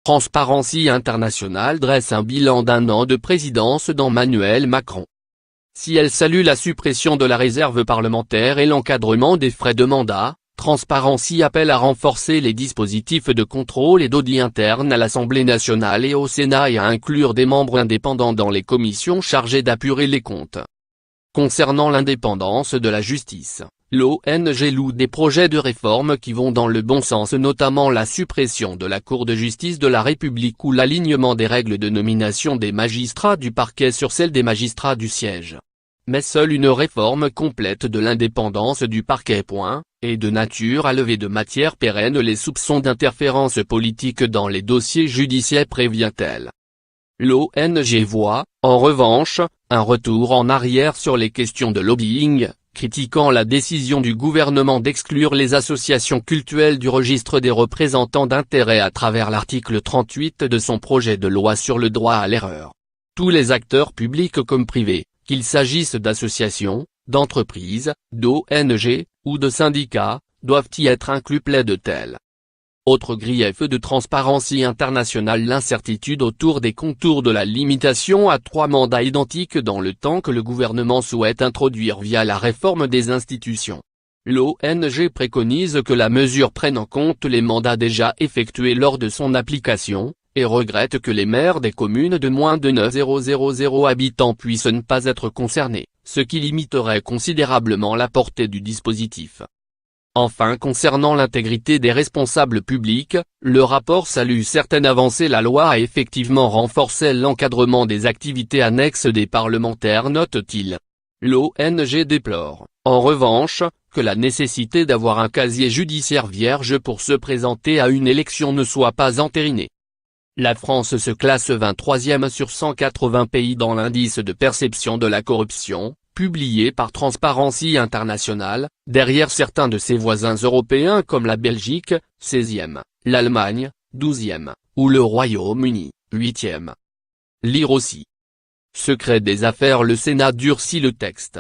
Transparency International dresse un bilan d'un an de présidence d'Emmanuel Macron. Si elle salue la suppression de la réserve parlementaire et l'encadrement des frais de mandat, Transparency appelle à renforcer les dispositifs de contrôle et d'audit interne à l'Assemblée nationale et au Sénat et à inclure des membres indépendants dans les commissions chargées d'apurer les comptes. Concernant l'indépendance de la justice, l'ONG loue des projets de réforme qui vont dans le bon sens, notamment la suppression de la Cour de justice de la République ou l'alignement des règles de nomination des magistrats du parquet sur celles des magistrats du siège. Mais seule une réforme complète de l'indépendance du parquet est de nature à lever de matière pérenne les soupçons d'interférence politique dans les dossiers judiciaires, prévient-elle. L'ONG voit, en revanche, un retour en arrière sur les questions de lobbying, critiquant la décision du gouvernement d'exclure les associations cultuelles du registre des représentants d'intérêts à travers l'article 38 de son projet de loi sur le droit à l'erreur. Tous les acteurs publics comme privés, qu'il s'agisse d'associations, d'entreprises, d'ONG, ou de syndicats, doivent y être inclus, plaide-t-elle. Autre grief de Transparency International, l'incertitude autour des contours de la limitation à 3 mandats identiques dans le temps que le gouvernement souhaite introduire via la réforme des institutions. L'ONG préconise que la mesure prenne en compte les mandats déjà effectués lors de son application, et regrette que les maires des communes de moins de 900 habitants puissent ne pas être concernés, ce qui limiterait considérablement la portée du dispositif. Enfin, concernant l'intégrité des responsables publics, le rapport salue certaines avancées. La loi a effectivement renforcé l'encadrement des activités annexes des parlementaires, note-t-il. L'ONG déplore, en revanche, que la nécessité d'avoir un casier judiciaire vierge pour se présenter à une élection ne soit pas entérinée. La France se classe 23e sur 180 pays dans l'indice de perception de la corruption, publié par Transparency International, derrière certains de ses voisins européens comme la Belgique, 16e, l'Allemagne, 12e, ou le Royaume-Uni, 8e. Lire aussi. Secret des affaires, le Sénat durcit le texte.